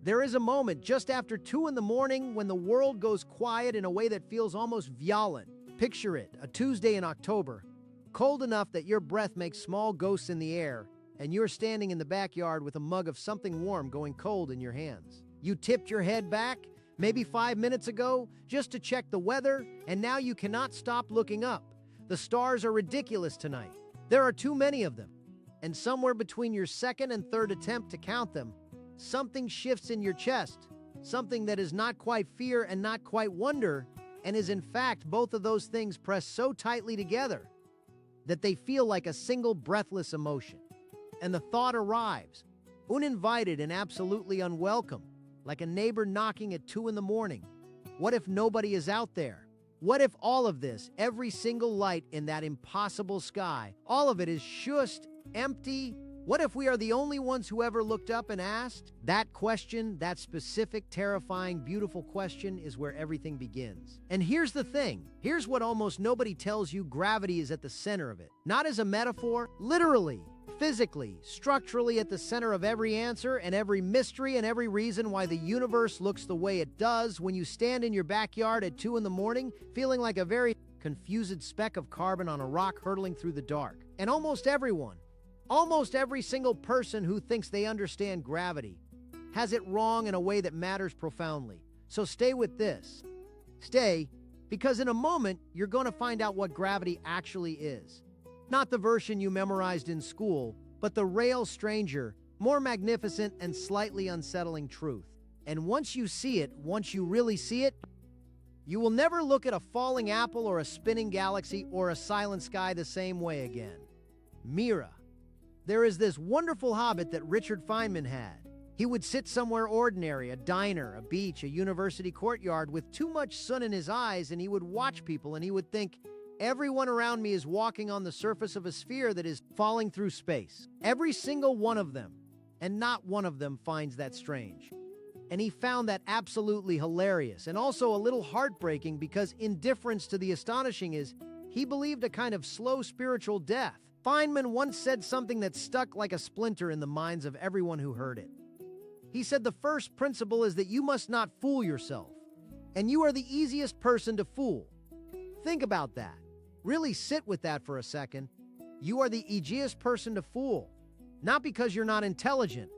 There is a moment just after 2 in the morning when the world goes quiet in a way that feels almost violent. Picture it, a Tuesday in October, cold enough that your breath makes small ghosts in the air, and you're standing in the backyard with a mug of something warm going cold in your hands. You tipped your head back, maybe 5 minutes ago, just to check the weather, and now you cannot stop looking up. The stars are ridiculous tonight. There are too many of them. And somewhere between your second and third attempt to count them, something shifts in your chest, something that is not quite fear and not quite wonder, and is in fact both of those things pressed so tightly together that they feel like a single breathless emotion. And the thought arrives, uninvited and absolutely unwelcome, like a neighbor knocking at 2 in the morning. What if nobody is out there? What if all of this, every single light in that impossible sky, all of it is just empty? What if we are the only ones who ever looked up and asked? That question, that specific, terrifying, beautiful question, is where everything begins. And here's the thing. Here's what almost nobody tells you: gravity is at the center of it. Not as a metaphor, literally, physically, structurally at the center of every answer and every mystery and every reason why the universe looks the way it does. When you stand in your backyard at 2 in the morning, feeling like a very confused speck of carbon on a rock hurtling through the dark. And almost every single person who thinks they understand gravity has it wrong in a way that matters profoundly. So stay with this. Stay, because in a moment, you're going to find out what gravity actually is. Not the version you memorized in school, but the real, stranger, more magnificent and slightly unsettling truth. And once you see it, once you really see it, you will never look at a falling apple or a spinning galaxy or a silent sky the same way again. Mira. There is this wonderful habit that Richard Feynman had. He would sit somewhere ordinary, a diner, a beach, a university courtyard, with too much sun in his eyes, and he would watch people and he would think, everyone around me is walking on the surface of a sphere that is falling through space. Every single one of them. And not one of them finds that strange. And he found that absolutely hilarious and also a little heartbreaking, because indifference to the astonishing is, he believed, a kind of slow spiritual death. Feynman once said something that stuck like a splinter in the minds of everyone who heard it. He said the first principle is that you must not fool yourself, and you are the easiest person to fool. Think about that. Really sit with that for a second. You are the easiest person to fool, not because you're not intelligent,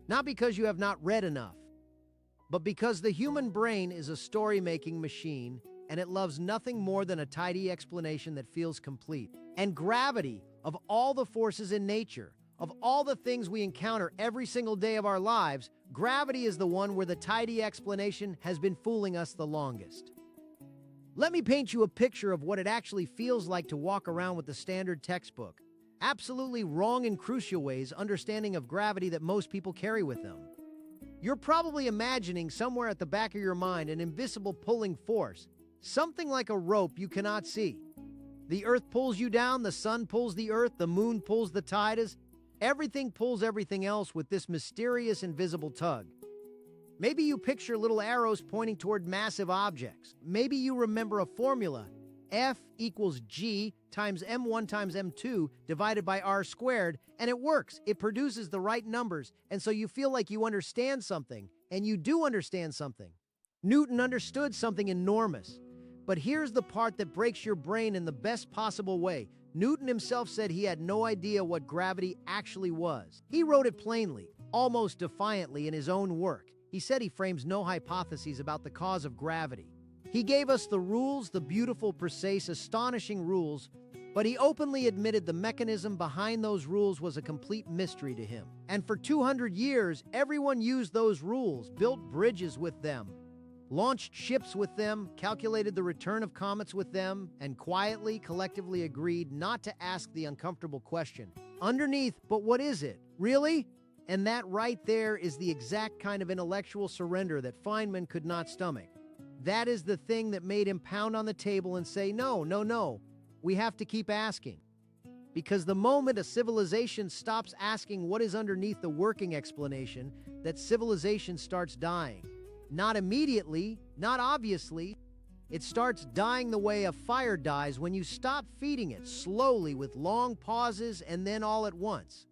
not because you have not read enough, but because the human brain is a story-making machine, and it loves nothing more than a tidy explanation that feels complete. And gravity, of all the forces in nature, of all the things we encounter every single day of our lives, gravity is the one where the tidy explanation has been fooling us the longest. Let me paint you a picture of what it actually feels like to walk around with the standard textbook, absolutely wrong in crucial ways, understanding of gravity that most people carry with them. You're probably imagining somewhere at the back of your mind an invisible pulling force, something like a rope you cannot see. The earth pulls you down, the sun pulls the earth, the moon pulls the tides. Everything pulls everything else with this mysterious invisible tug. Maybe you picture little arrows pointing toward massive objects. Maybe you remember a formula, F equals G times M1 times M2 divided by R squared, and it works. It produces the right numbers, and so you feel like you understand something, and you do understand something. Newton understood something enormous. But here's the part that breaks your brain in the best possible way. Newton himself said he had no idea what gravity actually was. He wrote it plainly, almost defiantly, in his own work. He said he frames no hypotheses about the cause of gravity. He gave us the rules, the beautiful, precise, astonishing rules, but he openly admitted the mechanism behind those rules was a complete mystery to him. And for 200 years, everyone used those rules, built bridges with them, launched ships with them, calculated the return of comets with them, and quietly, collectively agreed not to ask the uncomfortable question, underneath, but what is it? Really? And that right there is the exact kind of intellectual surrender that Feynman could not stomach. That is the thing that made him pound on the table and say, no, we have to keep asking. Because the moment a civilization stops asking what is underneath the working explanation, that civilization starts dying. Not immediately, not obviously. It starts dying the way a fire dies when you stop feeding it, slowly with long pauses and then all at once.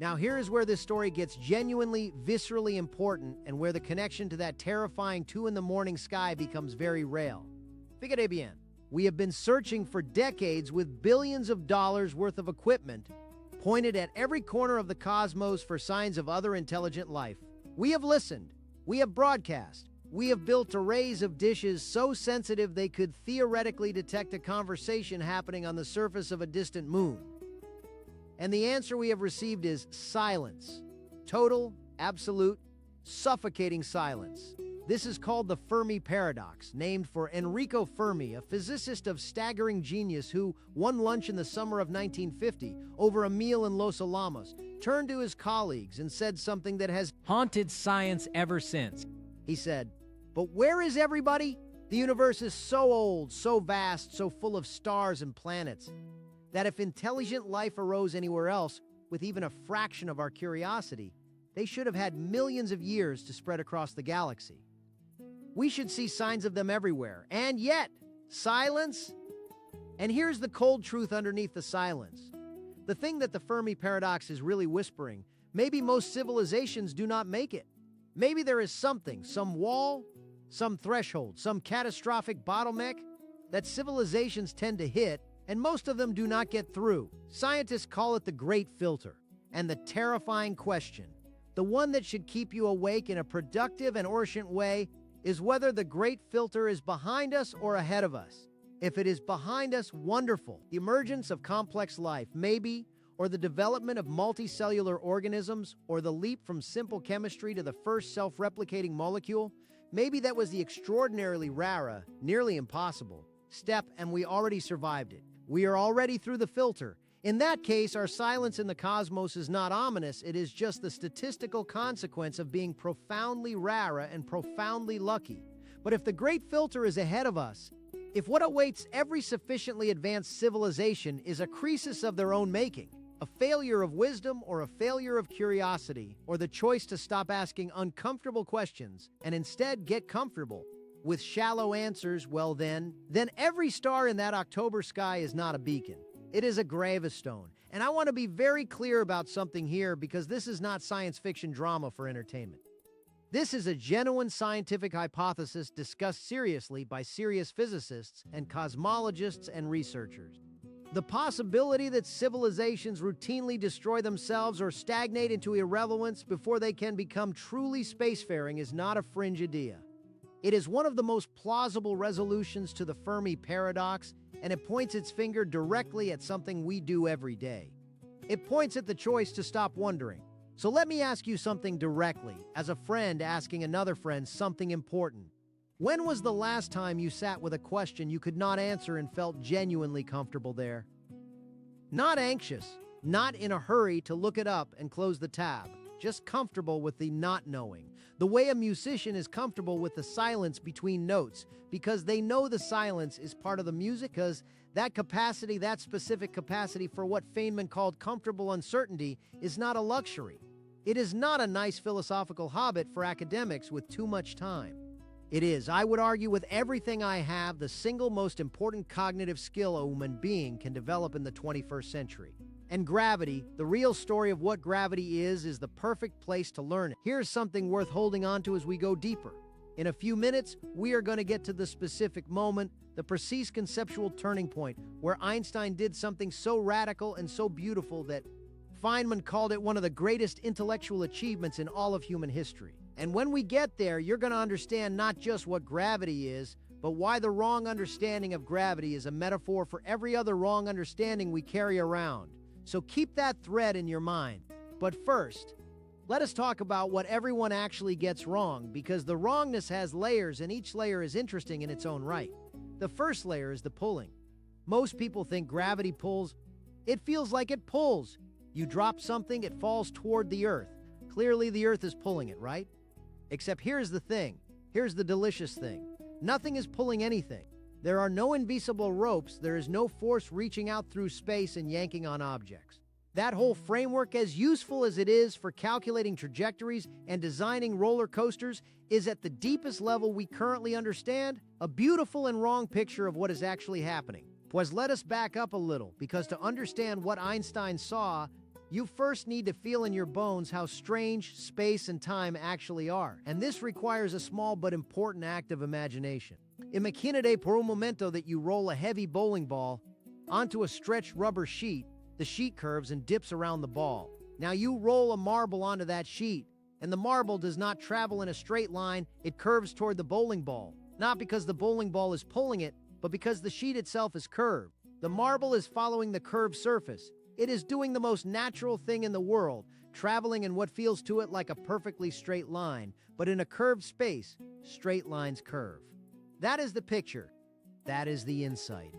Now here is where this story gets genuinely, viscerally important and where the connection to that terrifying 2 in the morning sky becomes very real. Fíjate bien. We have been searching for decades with billions of dollars worth of equipment pointed at every corner of the cosmos for signs of other intelligent life. We have listened. We have broadcast. We have built arrays of dishes so sensitive they could theoretically detect a conversation happening on the surface of a distant moon. And the answer we have received is silence. Total, absolute, suffocating silence. This is called the Fermi paradox, named for Enrico Fermi, a physicist of staggering genius who, one lunch in the summer of 1950, over a meal in Los Alamos, turned to his colleagues and said something that has haunted science ever since. He said, "But where is everybody? The universe is so old, so vast, so full of stars and planets, that if intelligent life arose anywhere else, with even a fraction of our curiosity, they should have had millions of years to spread across the galaxy. We should see signs of them everywhere, and yet, silence?" And here's the cold truth underneath the silence. The thing that the Fermi paradox is really whispering, maybe most civilizations do not make it. Maybe there is something, some wall, some threshold, some catastrophic bottleneck that civilizations tend to hit, and most of them do not get through. Scientists call it the Great Filter. And the terrifying question, the one that should keep you awake in a productive and orient way, is whether the Great Filter is behind us or ahead of us. If it is behind us, wonderful. The emergence of complex life, maybe, or the development of multicellular organisms, or the leap from simple chemistry to the first self-replicating molecule, maybe that was the extraordinarily rare, nearly impossible step, and we already survived it. We are already through the filter. In that case, our silence in the cosmos is not ominous, it is just the statistical consequence of being profoundly rare and profoundly lucky. But if the Great Filter is ahead of us, if what awaits every sufficiently advanced civilization is a crisis of their own making, a failure of wisdom or a failure of curiosity, or the choice to stop asking uncomfortable questions and instead get comfortable with shallow answers, well then every star in that October sky is not a beacon. It is a gravestone. And I want to be very clear about something here because this is not science fiction drama for entertainment. This is a genuine scientific hypothesis discussed seriously by serious physicists and cosmologists and researchers. The possibility that civilizations routinely destroy themselves or stagnate into irrelevance before they can become truly spacefaring is not a fringe idea. It is one of the most plausible resolutions to the Fermi paradox, and it points its finger directly at something we do every day. It points at the choice to stop wondering. So let me ask you something directly, as a friend asking another friend something important. When was the last time you sat with a question you could not answer and felt genuinely comfortable there? Not anxious, not in a hurry to look it up and close the tab, just comfortable with the not knowing. The way a musician is comfortable with the silence between notes because they know the silence is part of the music, because that capacity, that specific capacity for what Feynman called comfortable uncertainty is not a luxury. It is not a nice philosophical hobbit for academics with too much time. It is, I would argue with everything I have, the single most important cognitive skill a human being can develop in the 21st century. And gravity, the real story of what gravity is the perfect place to learn it. Here's something worth holding on to as we go deeper. In a few minutes, we are going to get to the specific moment, the precise conceptual turning point, where Einstein did something so radical and so beautiful that Feynman called it one of the greatest intellectual achievements in all of human history. And when we get there, you're going to understand not just what gravity is, but why the wrong understanding of gravity is a metaphor for every other wrong understanding we carry around. So keep that thread in your mind. But first, let us talk about what everyone actually gets wrong, because the wrongness has layers and each layer is interesting in its own right. The first layer is the pulling. Most people think gravity pulls. It feels like it pulls. You drop something, it falls toward the earth. Clearly the earth is pulling it, right? Except here's the thing. Here's the delicious thing. Nothing is pulling anything. There are no invisible ropes, there is no force reaching out through space and yanking on objects. That whole framework, as useful as it is for calculating trajectories and designing roller coasters, is at the deepest level we currently understand, a beautiful and wrong picture of what is actually happening. Pues let us back up a little, because to understand what Einstein saw, You first need to feel in your bones how strange space and time actually are, and this requires a small but important act of imagination. Imagínate por un momento that you roll a heavy bowling ball onto a stretched rubber sheet. The sheet curves and dips around the ball. Now you roll a marble onto that sheet, and the marble does not travel in a straight line, it curves toward the bowling ball. Not because the bowling ball is pulling it, but because the sheet itself is curved. The marble is following the curved surface. It is doing the most natural thing in the world, traveling in what feels to it like a perfectly straight line, but in a curved space, straight lines curve. That is the picture. That is the insight.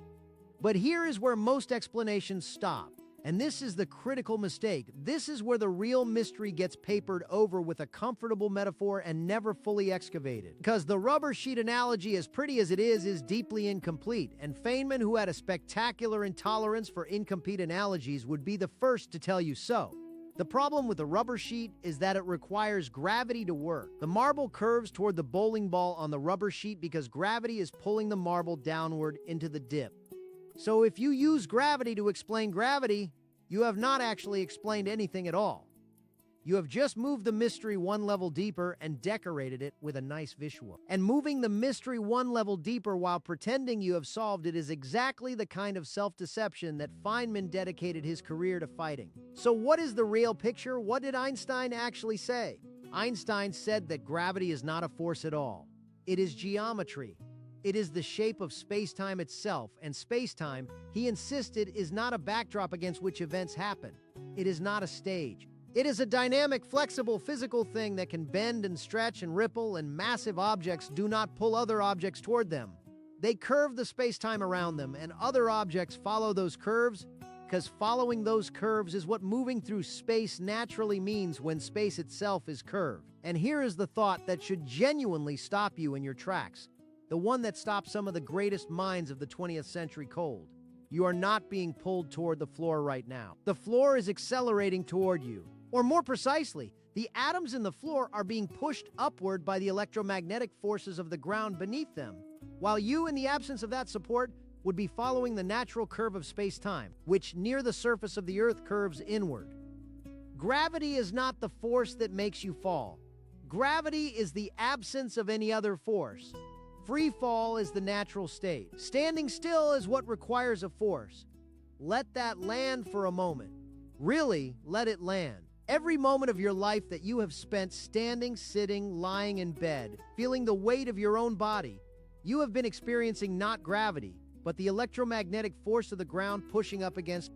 But here is where most explanations stop. And this is the critical mistake. This is where the real mystery gets papered over with a comfortable metaphor and never fully excavated. Because the rubber sheet analogy, as pretty as it is deeply incomplete, and Feynman, who had a spectacular intolerance for incomplete analogies, would be the first to tell you so. The problem with the rubber sheet is that it requires gravity to work. The marble curves toward the bowling ball on the rubber sheet because gravity is pulling the marble downward into the dip. So if you use gravity to explain gravity, you have not actually explained anything at all. You have just moved the mystery one level deeper and decorated it with a nice visual. And moving the mystery one level deeper while pretending you have solved it is exactly the kind of self-deception that Feynman dedicated his career to fighting. So what is the real picture? What did Einstein actually say? Einstein said that gravity is not a force at all. It is geometry. It is the shape of space-time itself, and space-time, he insisted, is not a backdrop against which events happen. It is not a stage. It is a dynamic, flexible, physical thing that can bend and stretch and ripple, and massive objects do not pull other objects toward them. They curve the space-time around them, and other objects follow those curves, because following those curves is what moving through space naturally means when space itself is curved. And here is the thought that should genuinely stop you in your tracks. The one that stopped some of the greatest minds of the 20th century cold. You are not being pulled toward the floor right now. The floor is accelerating toward you. Or more precisely, the atoms in the floor are being pushed upward by the electromagnetic forces of the ground beneath them, while you, in the absence of that support, would be following the natural curve of space-time, which near the surface of the Earth curves inward. Gravity is not the force that makes you fall. Gravity is the absence of any other force. Free fall is the natural state. Standing still is what requires a force. Let that land for a moment. Really, let it land. Every moment of your life that you have spent standing, sitting, lying in bed, feeling the weight of your own body, you have been experiencing not gravity, but the electromagnetic force of the ground pushing up against.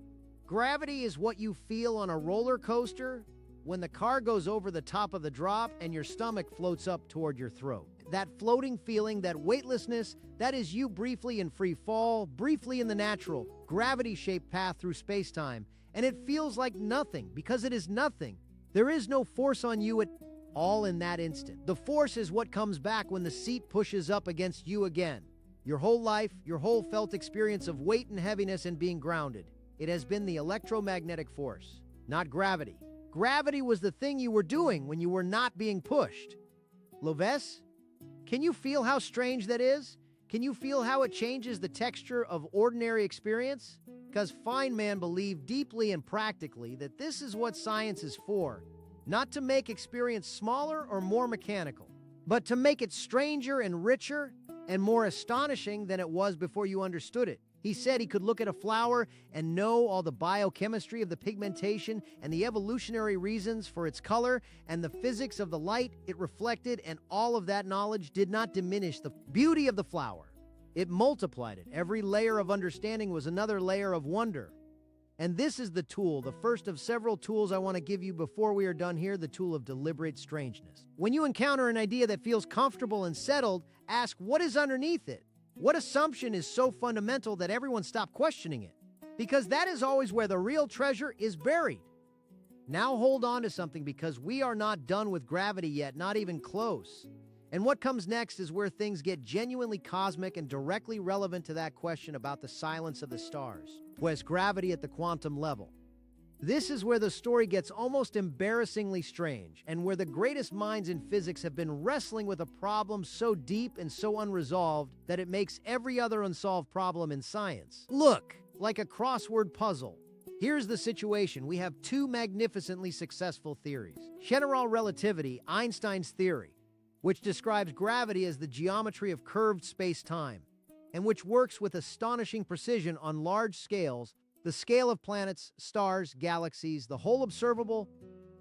Gravity is what you feel on a roller coaster when the car goes over the top of the drop and your stomach floats up toward your throat. That floating feeling, that weightlessness, that is you briefly in free fall, briefly in the natural, gravity-shaped path through space-time. And it feels like nothing, because it is nothing. There is no force on you at all in that instant. The force is what comes back when the seat pushes up against you again. Your whole life, your whole felt experience of weight and heaviness and being grounded. It has been the electromagnetic force, not gravity. Gravity was the thing you were doing when you were not being pushed. Loves? Can you feel how strange that is? Can you feel how it changes the texture of ordinary experience? Because Feynman believed deeply and practically that this is what science is for, not to make experience smaller or more mechanical, but to make it stranger and richer and more astonishing than it was before you understood it. He said he could look at a flower and know all the biochemistry of the pigmentation and the evolutionary reasons for its color and the physics of the light it reflected, and all of that knowledge did not diminish the beauty of the flower. It multiplied it. Every layer of understanding was another layer of wonder. And this is the tool, the first of several tools I want to give you before we are done here, the tool of deliberate strangeness. When you encounter an idea that feels comfortable and settled, ask what is underneath it. What assumption is so fundamental that everyone stopped questioning it? Because that is always where the real treasure is buried. Now hold on to something, because we are not done with gravity yet, not even close. And what comes next is where things get genuinely cosmic and directly relevant to that question about the silence of the stars. Was gravity at the quantum level? This is where the story gets almost embarrassingly strange, and where the greatest minds in physics have been wrestling with a problem so deep and so unresolved that it makes every other unsolved problem in science look like a crossword puzzle. Here's the situation. We have two magnificently successful theories. General relativity, Einstein's theory, which describes gravity as the geometry of curved space-time, and which works with astonishing precision on large scales, the scale of planets, stars, galaxies, the whole observable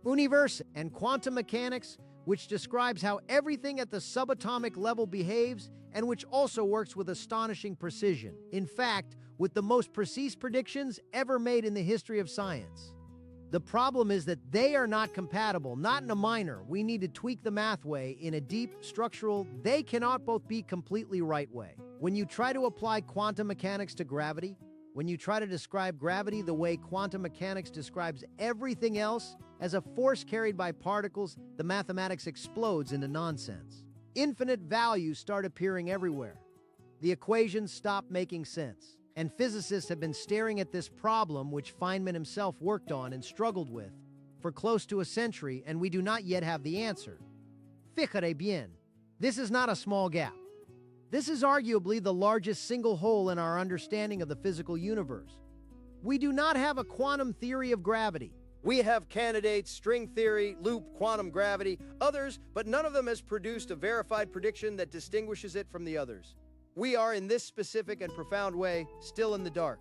universe, and quantum mechanics, which describes how everything at the subatomic level behaves and which also works with astonishing precision. In fact, with the most precise predictions ever made in the history of science. The problem is that they are not compatible, not in a minor. We need to tweak the math way in a deep, structural, they cannot both be completely right way. When you try to apply quantum mechanics to gravity, when you try to describe gravity the way quantum mechanics describes everything else, as a force carried by particles, the mathematics explodes into nonsense. Infinite values start appearing everywhere. The equations stop making sense. And physicists have been staring at this problem, which Feynman himself worked on and struggled with, for close to a century, and we do not yet have the answer. Fíjate bien. This is not a small gap. This is arguably the largest single hole in our understanding of the physical universe. We do not have a quantum theory of gravity. We have candidates, string theory, loop, quantum gravity, others, but none of them has produced a verified prediction that distinguishes it from the others. We are, in this specific and profound way, still in the dark.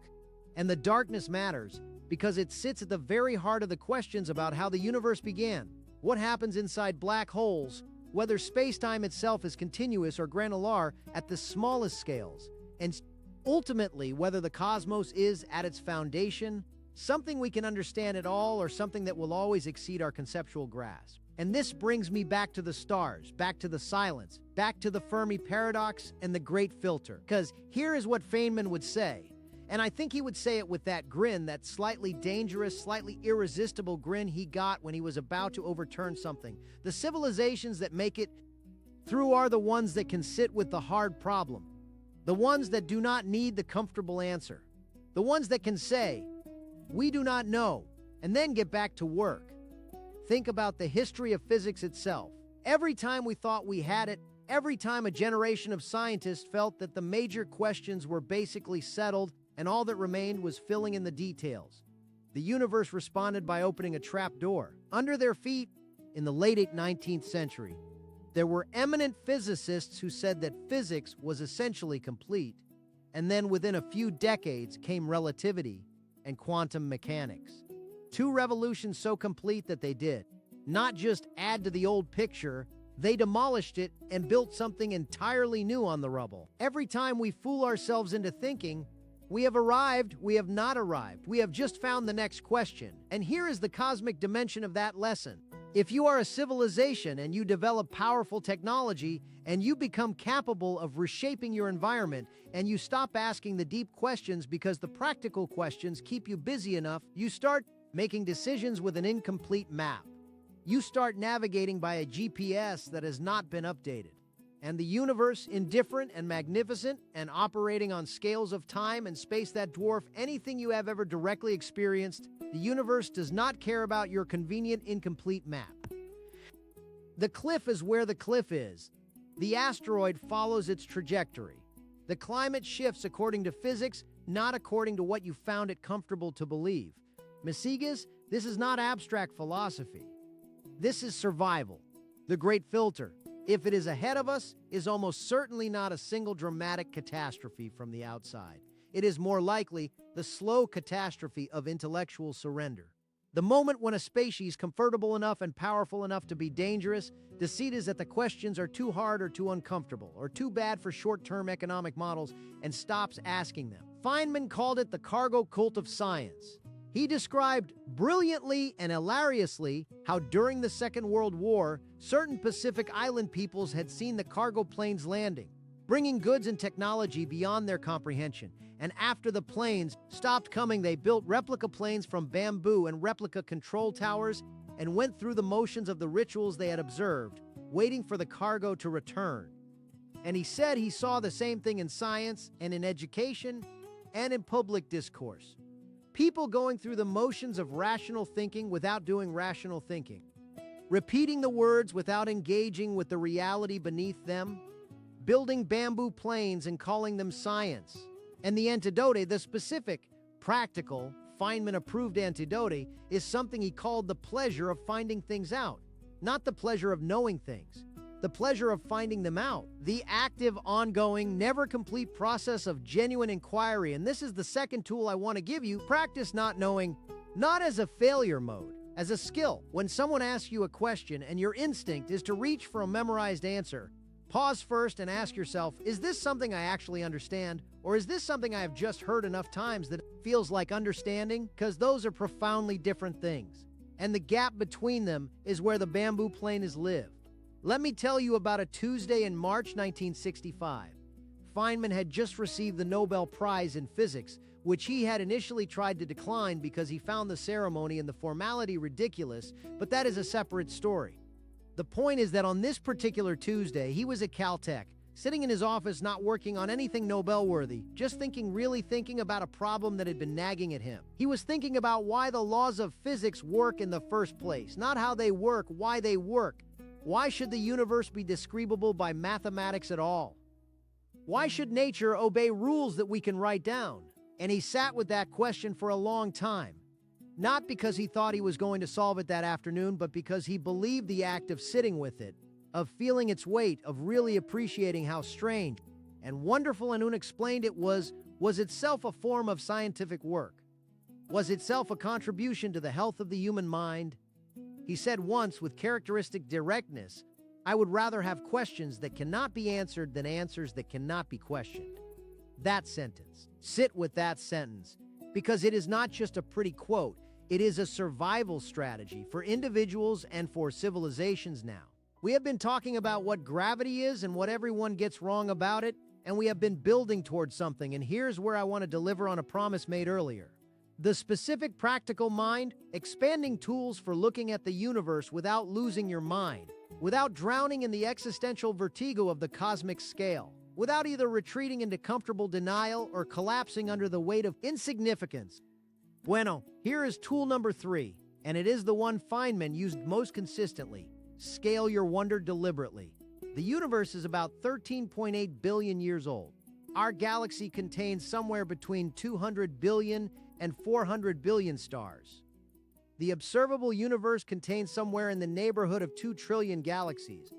And the darkness matters because it sits at the very heart of the questions about how the universe began, what happens inside black holes, whether space-time itself is continuous or granular at the smallest scales, and ultimately whether the cosmos is, at its foundation, something we can understand at all or something that will always exceed our conceptual grasp. And this brings me back to the stars, back to the silence, back to the Fermi paradox and the great filter. Because here is what Feynman would say, and I think he would say it with that grin, that slightly dangerous, slightly irresistible grin he got when he was about to overturn something. The civilizations that make it through are the ones that can sit with the hard problem, the ones that do not need the comfortable answer, the ones that can say, "We do not know," and then get back to work. Think about the history of physics itself. Every time we thought we had it, every time a generation of scientists felt that the major questions were basically settled and all that remained was filling in the details, the universe responded by opening a trap door. Under their feet, in the late 19th century, there were eminent physicists who said that physics was essentially complete, and then within a few decades came relativity and quantum mechanics. Two revolutions so complete that they did not just add to the old picture, they demolished it and built something entirely new on the rubble. Every time we fool ourselves into thinking, we have arrived, we have not arrived. We have just found the next question. And here is the cosmic dimension of that lesson. If you are a civilization and you develop powerful technology and you become capable of reshaping your environment and you stop asking the deep questions because the practical questions keep you busy enough, you start making decisions with an incomplete map. You start navigating by a GPS that has not been updated. And the universe, indifferent and magnificent and operating on scales of time and space that dwarf anything you have ever directly experienced, the universe does not care about your convenient, incomplete map. The cliff is where the cliff is. The asteroid follows its trajectory. The climate shifts according to physics, not according to what you found it comfortable to believe. Messigas, this is not abstract philosophy. This is survival. The great filter, if it is ahead of us, is almost certainly not a single dramatic catastrophe from the outside. It is more likely the slow catastrophe of intellectual surrender. The moment when a species comfortable enough and powerful enough to be dangerous decides that the questions are too hard or too uncomfortable or too bad for short-term economic models and stops asking them. Feynman called it the cargo cult of science. He described brilliantly and hilariously how during the Second World War, certain Pacific Island peoples had seen the cargo planes landing, bringing goods and technology beyond their comprehension. And after the planes stopped coming, they built replica planes from bamboo and replica control towers and went through the motions of the rituals they had observed, waiting for the cargo to return. And he said he saw the same thing in science and in education and in public discourse. People going through the motions of rational thinking without doing rational thinking. Repeating the words without engaging with the reality beneath them. Building bamboo planes and calling them science. And the antidote, the specific, practical, Feynman-approved antidote is something he called the pleasure of finding things out, not the pleasure of knowing things, the pleasure of finding them out, the active, ongoing, never-complete process of genuine inquiry. And this is the second tool I want to give you. Practice not knowing, not as a failure mode, as a skill. When someone asks you a question and your instinct is to reach for a memorized answer, pause first and ask yourself, is this something I actually understand? Or is this something I have just heard enough times that it feels like understanding? Because those are profoundly different things. And the gap between them is where the bamboo plane is lived. Let me tell you about a Tuesday in March 1965. Feynman had just received the Nobel Prize in Physics, which he had initially tried to decline because he found the ceremony and the formality ridiculous, but that is a separate story. The point is that on this particular Tuesday, he was at Caltech, sitting in his office not working on anything Nobel-worthy, just really thinking about a problem that had been nagging at him. He was thinking about why the laws of physics work in the first place, not how they work, why they work. Why should the universe be describable by mathematics at all? Why should nature obey rules that we can write down? And he sat with that question for a long time. Not because he thought he was going to solve it that afternoon, but because he believed the act of sitting with it, of feeling its weight, of really appreciating how strange and wonderful and unexplained it was itself a form of scientific work. Was itself a contribution to the health of the human mind? He said once with characteristic directness, "I would rather have questions that cannot be answered than answers that cannot be questioned." That sentence. Sit with that sentence, because it is not just a pretty quote, it is a survival strategy for individuals and for civilizations now. We have been talking about what gravity is and what everyone gets wrong about it, and we have been building towards something, and here's where I want to deliver on a promise made earlier. The specific practical mind, expanding tools for looking at the universe without losing your mind, without drowning in the existential vertigo of the cosmic scale, without either retreating into comfortable denial or collapsing under the weight of insignificance. Bueno, here is tool number 3, and it is the one Feynman used most consistently. Scale your wonder deliberately. The universe is about 13.8 billion years old. Our galaxy contains somewhere between 200 billion and 400 billion stars. The observable universe contains somewhere in the neighborhood of 2 trillion galaxies.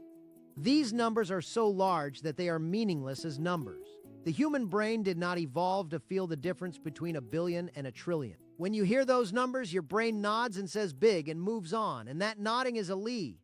These numbers are so large that they are meaningless as numbers. The human brain did not evolve to feel the difference between a billion and a trillion. When you hear those numbers, your brain nods and says big and moves on, and that nodding is a lee.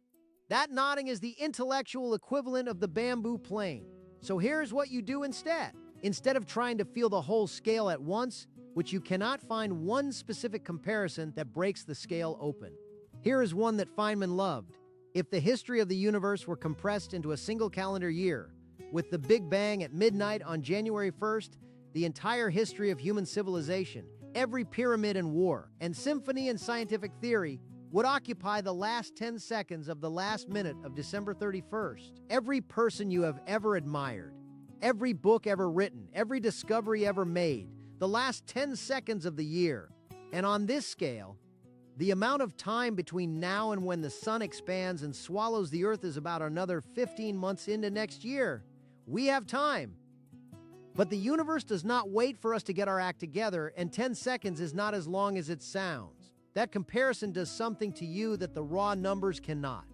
That nodding is the intellectual equivalent of the bamboo plane. So here's what you do instead. Instead of trying to feel the whole scale at once, which you cannot find one specific comparison that breaks the scale open. Here is one that Feynman loved. If the history of the universe were compressed into a single calendar year, with the Big Bang at midnight on January 1st, the entire history of human civilization, every pyramid and war, and symphony and scientific theory would occupy the last 10 seconds of the last minute of December 31st. Every person you have ever admired, every book ever written, every discovery ever made, the last 10 seconds of the year. And on this scale, the amount of time between now and when the sun expands and swallows the earth is about another 15 months into next year. We have time. But the universe does not wait for us to get our act together, and 10 seconds is not as long as it sounds. That comparison does something to you that the raw numbers cannot.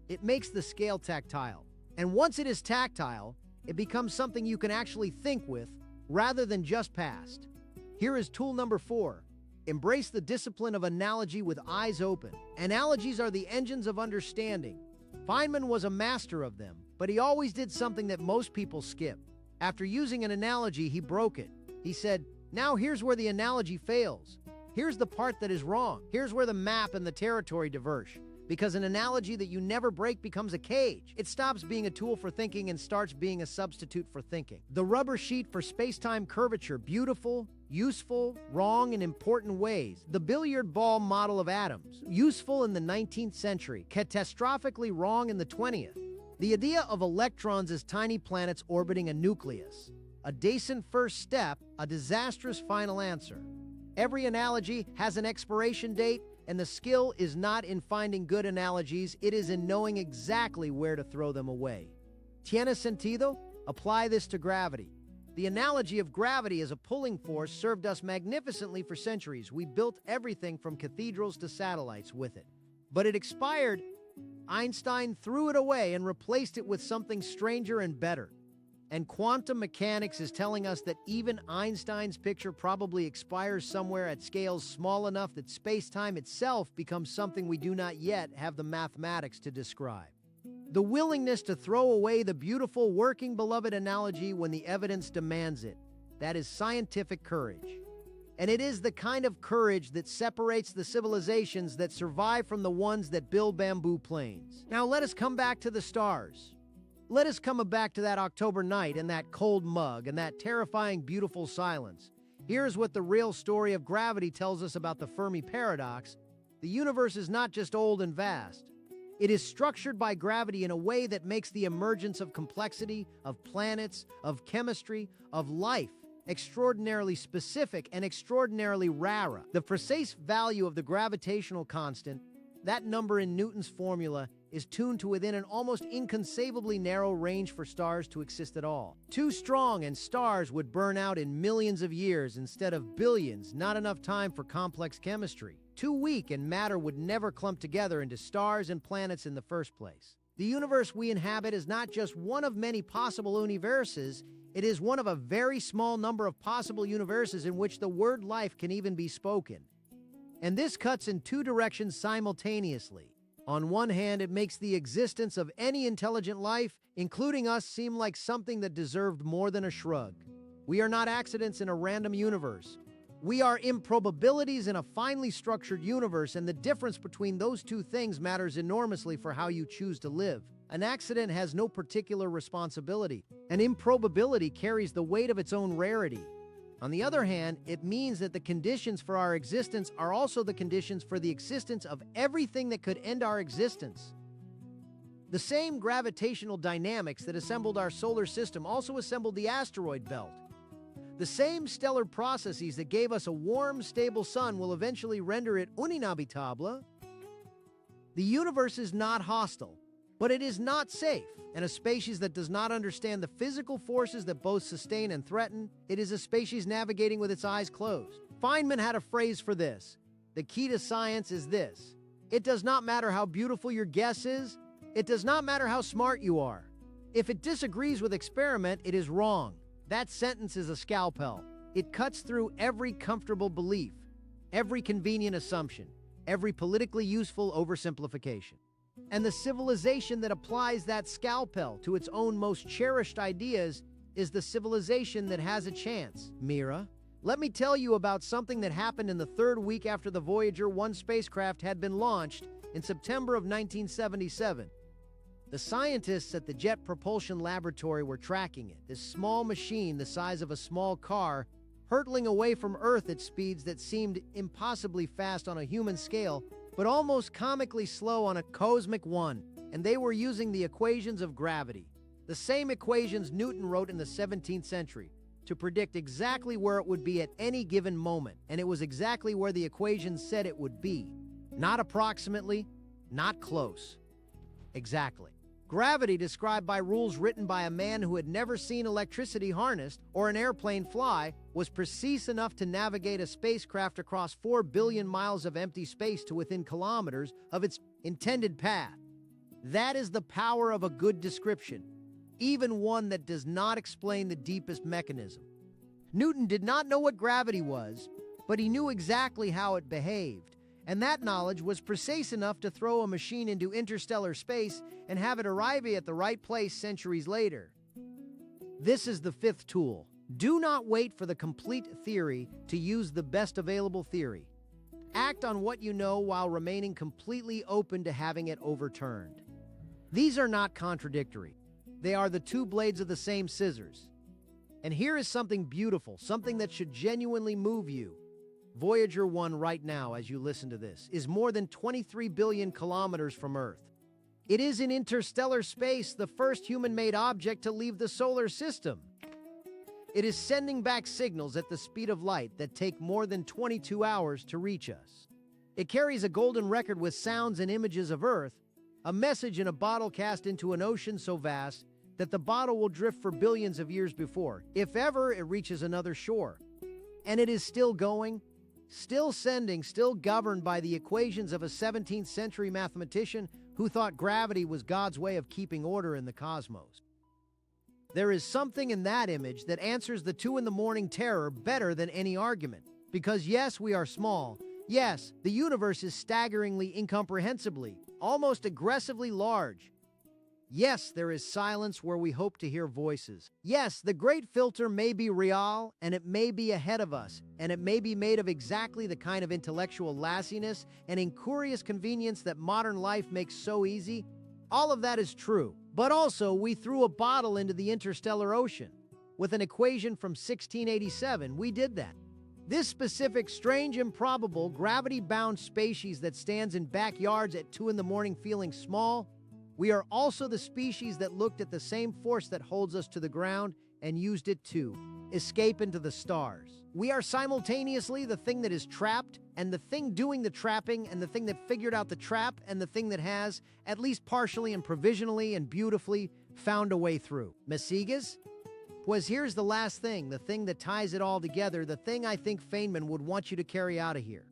It makes the scale tactile. And once it is tactile, it becomes something you can actually think with, rather than just past. Here is tool number 4. Embrace the discipline of analogy with eyes open. Analogies are the engines of understanding. Feynman was a master of them, but he always did something that most people skip. After using an analogy, he broke it. He said, "Now here's where the analogy fails. Here's the part that is wrong. Here's where the map and the territory diverge. Because an analogy that you never break becomes a cage. It stops being a tool for thinking and starts being a substitute for thinking. The rubber sheet for space-time curvature, beautiful, useful, wrong in important ways. The billiard ball model of atoms, useful in the 19th century, catastrophically wrong in the 20th. The idea of electrons as tiny planets orbiting a nucleus. A decent first step, a disastrous final answer. Every analogy has an expiration date, and the skill is not in finding good analogies, it is in knowing exactly where to throw them away. ¿Tiene sentido? Apply this to gravity. The analogy of gravity as a pulling force served us magnificently for centuries. We built everything from cathedrals to satellites with it. But it expired. Einstein threw it away and replaced it with something stranger and better. And quantum mechanics is telling us that even Einstein's picture probably expires somewhere at scales small enough that space-time itself becomes something we do not yet have the mathematics to describe. The willingness to throw away the beautiful, working, beloved analogy when the evidence demands it. That is scientific courage. And it is the kind of courage that separates the civilizations that survive from the ones that build bamboo planes. Now let us come back to the stars. Let us come back to that October night and that cold mug and that terrifying, beautiful silence. Here's what the real story of gravity tells us about the Fermi paradox. The universe is not just old and vast. It is structured by gravity in a way that makes the emergence of complexity, of planets, of chemistry, of life, extraordinarily specific and extraordinarily rare. The precise value of the gravitational constant, that number in Newton's formula, is tuned to within an almost inconceivably narrow range for stars to exist at all. Too strong and stars would burn out in millions of years instead of billions, not enough time for complex chemistry. Too weak and matter would never clump together into stars and planets in the first place. The universe we inhabit is not just one of many possible universes, it is one of a very small number of possible universes in which the word life can even be spoken. And this cuts in two directions simultaneously. On one hand, it makes the existence of any intelligent life, including us, seem like something that deserved more than a shrug. We are not accidents in a random universe. We are improbabilities in a finely structured universe, and the difference between those two things matters enormously for how you choose to live. An accident has no particular responsibility. An improbability carries the weight of its own rarity. On the other hand, it means that the conditions for our existence are also the conditions for the existence of everything that could end our existence. The same gravitational dynamics that assembled our solar system also assembled the asteroid belt. The same stellar processes that gave us a warm, stable sun will eventually render it uninhabitable. The universe is not hostile, but it is not safe, and a species that does not understand the physical forces that both sustain and threaten, it is a species navigating with its eyes closed. Feynman had a phrase for this. The key to science is this. It does not matter how beautiful your guess is. It does not matter how smart you are. If it disagrees with experiment, it is wrong. That sentence is a scalpel. It cuts through every comfortable belief, every convenient assumption, every politically useful oversimplification. And the civilization that applies that scalpel to its own most cherished ideas is the civilization that has a chance. Mira, let me tell you about something that happened in the third week after the Voyager 1 spacecraft had been launched in September of 1977. The scientists at the Jet Propulsion Laboratory were tracking it, this small machine the size of a small car, hurtling away from Earth at speeds that seemed impossibly fast on a human scale, but almost comically slow on a cosmic one, and they were using the equations of gravity, the same equations Newton wrote in the 17th century, to predict exactly where it would be at any given moment, and it was exactly where the equations said it would be. Not approximately, not close. Exactly. Gravity, described by rules written by a man who had never seen electricity harnessed or an airplane fly, was precise enough to navigate a spacecraft across 4 billion miles of empty space to within kilometers of its intended path. That is the power of a good description, even one that does not explain the deepest mechanism. Newton did not know what gravity was, but he knew exactly how it behaved. And that knowledge was precise enough to throw a machine into interstellar space and have it arrive at the right place centuries later. This is the fifth tool. Do not wait for the complete theory to use the best available theory. Act on what you know while remaining completely open to having it overturned. These are not contradictory. They are the two blades of the same scissors. And here is something beautiful, something that should genuinely move you. Voyager 1 right now, as you listen to this, is more than 23 billion kilometers from Earth. It is in interstellar space, the first human-made object to leave the solar system. It is sending back signals at the speed of light that take more than 22 hours to reach us. It carries a golden record with sounds and images of Earth, a message in a bottle cast into an ocean so vast that the bottle will drift for billions of years before, if ever, it reaches another shore. And it is still going, still sending, still governed by the equations of a 17th century mathematician who thought gravity was God's way of keeping order in the cosmos. There is something in that image that answers the 2 in the morning terror better than any argument. Because yes, we are small. Yes, the universe is staggeringly, incomprehensibly, almost aggressively large. Yes, there is silence where we hope to hear voices. Yes, the great filter may be real, and it may be ahead of us, and it may be made of exactly the kind of intellectual lassiness and incurious convenience that modern life makes so easy. All of that is true. But also, we threw a bottle into the interstellar ocean. With an equation from 1687, we did that. This specific, strange, improbable, gravity-bound species that stands in backyards at 2 in the morning feeling small, we are also the species that looked at the same force that holds us to the ground and used it to escape into the stars. We are simultaneously the thing that is trapped, and the thing doing the trapping, and the thing that figured out the trap, and the thing that has, at least partially and provisionally and beautifully, found a way through. Messigas? Pues here's the last thing, the thing that ties it all together, the thing I think Feynman would want you to carry out of here.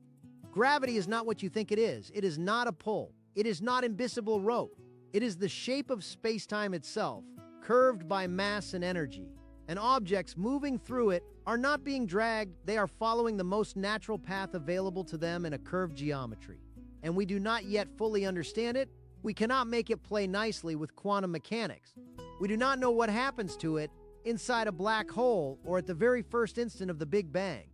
Gravity is not what you think it is. It is not a pull. It is not invisible rope. It is the shape of space-time itself, curved by mass and energy. And objects moving through it are not being dragged, they are following the most natural path available to them in a curved geometry. And we do not yet fully understand it. We cannot make it play nicely with quantum mechanics. We do not know what happens to it inside a black hole or at the very first instant of the Big Bang.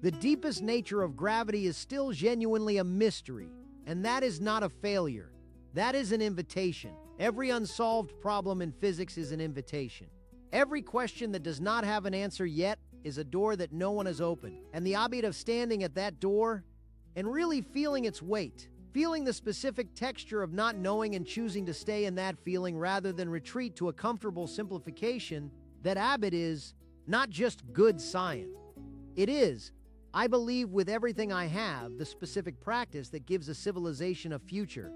The deepest nature of gravity is still genuinely a mystery, and that is not a failure. That is an invitation. Every unsolved problem in physics is an invitation. Every question that does not have an answer yet is a door that no one has opened. And the object of standing at that door and really feeling its weight, feeling the specific texture of not knowing and choosing to stay in that feeling rather than retreat to a comfortable simplification, that habit is not just good science. It is, I believe with everything I have, the specific practice that gives a civilization a future.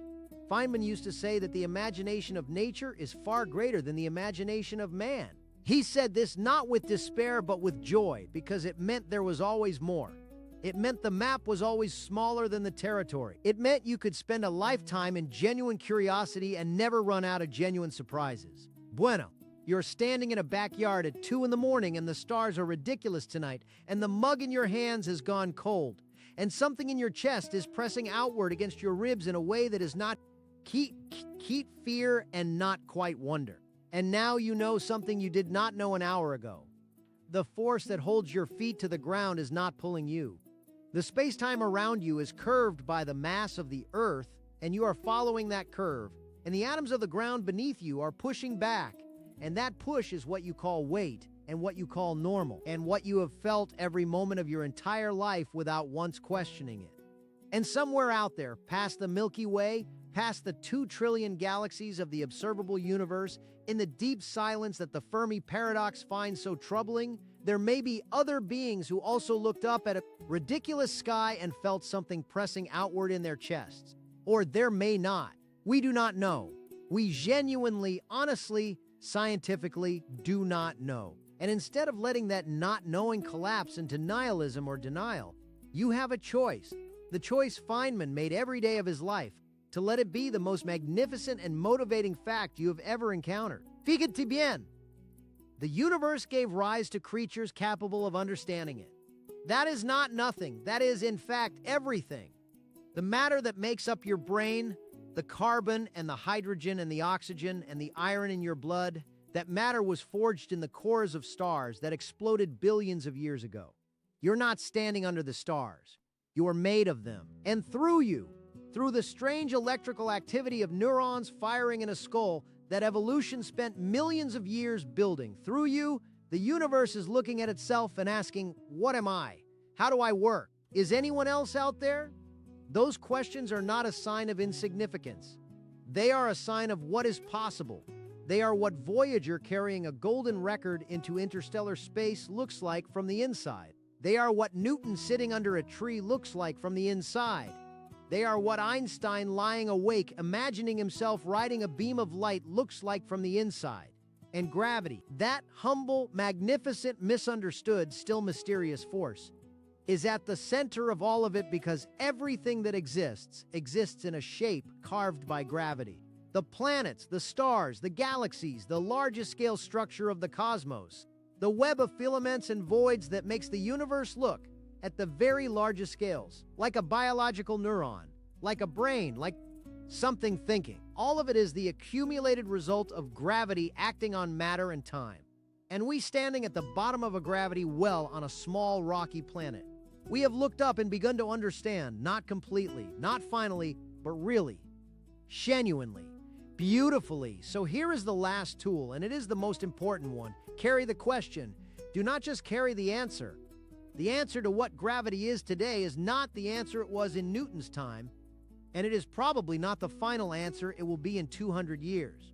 Feynman used to say that the imagination of nature is far greater than the imagination of man. He said this not with despair but with joy, because it meant there was always more. It meant the map was always smaller than the territory. It meant you could spend a lifetime in genuine curiosity and never run out of genuine surprises. Bueno, you're standing in a backyard at 2 in the morning and the stars are ridiculous tonight, and the mug in your hands has gone cold, and something in your chest is pressing outward against your ribs in a way that is not keep fear and not quite wonder. And now you know something you did not know an hour ago. The force that holds your feet to the ground is not pulling you. The space-time around you is curved by the mass of the Earth, and you are following that curve, and the atoms of the ground beneath you are pushing back, and that push is what you call weight, and what you call normal, and what you have felt every moment of your entire life without once questioning it. And somewhere out there, past the Milky Way, past the 2 trillion galaxies of the observable universe, in the deep silence that the Fermi paradox finds so troubling, there may be other beings who also looked up at a ridiculous sky and felt something pressing outward in their chests. Or there may not. We do not know. We genuinely, honestly, scientifically do not know. And instead of letting that not knowing collapse into nihilism or denial, you have a choice. The choice Feynman made every day of his life, to let it be the most magnificent and motivating fact you have ever encountered. Fíjate bien. The universe gave rise to creatures capable of understanding it. That is not nothing. That is, in fact, everything. The matter that makes up your brain, the carbon and the hydrogen and the oxygen and the iron in your blood, that matter was forged in the cores of stars that exploded billions of years ago. You're not standing under the stars. You are made of them. And through you, through the strange electrical activity of neurons firing in a skull that evolution spent millions of years building, through you, the universe is looking at itself and asking, what am I? How do I work? Is anyone else out there? Those questions are not a sign of insignificance. They are a sign of what is possible. They are what Voyager carrying a golden record into interstellar space looks like from the inside. They are what Newton sitting under a tree looks like from the inside. They are what Einstein lying awake, imagining himself riding a beam of light looks like from the inside. And gravity, that humble, magnificent, misunderstood, still mysterious force, is at the center of all of it because everything that exists in a shape carved by gravity. The planets, the stars, the galaxies, the largest scale structure of the cosmos, the web of filaments and voids that makes the universe look at the very largest scales, like a biological neuron, like a brain, like something thinking. All of it is the accumulated result of gravity acting on matter and time. And we standing at the bottom of a gravity well on a small rocky planet. We have looked up and begun to understand, not completely, not finally, but really, genuinely, beautifully. So here is the last tool, and it is the most important one. Carry the question. Do not just carry the answer. The answer to what gravity is today is not the answer it was in Newton's time, and it is probably not the final answer it will be in 200 years.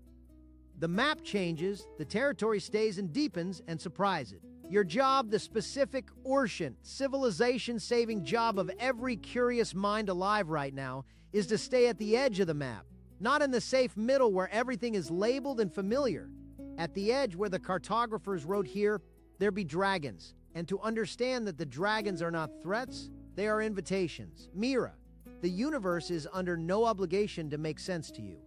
The map changes, the territory stays and deepens and surprises. Your job, the specific, urgent, civilization-saving job of every curious mind alive right now, is to stay at the edge of the map, not in the safe middle where everything is labeled and familiar. At the edge where the cartographers wrote here, there be dragons, and to understand that the dragons are not threats, they are invitations. Mira, the universe is under no obligation to make sense to you.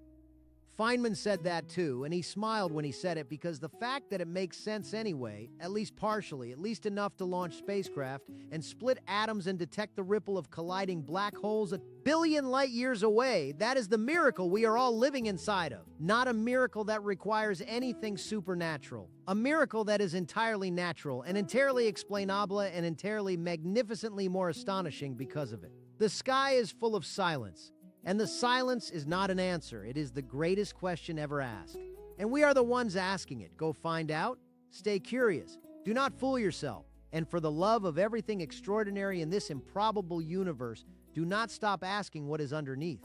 Feynman said that too, and he smiled when he said it because the fact that it makes sense anyway, at least partially, at least enough to launch spacecraft and split atoms and detect the ripple of colliding black holes a billion light years away, that is the miracle we are all living inside of. Not a miracle that requires anything supernatural. A miracle that is entirely natural and entirely explainable and entirely magnificently more astonishing because of it. The sky is full of silence. And the silence is not an answer. It is the greatest question ever asked. And we are the ones asking it. Go find out. Stay curious. Do not fool yourself. And for the love of everything extraordinary in this improbable universe, do not stop asking what is underneath.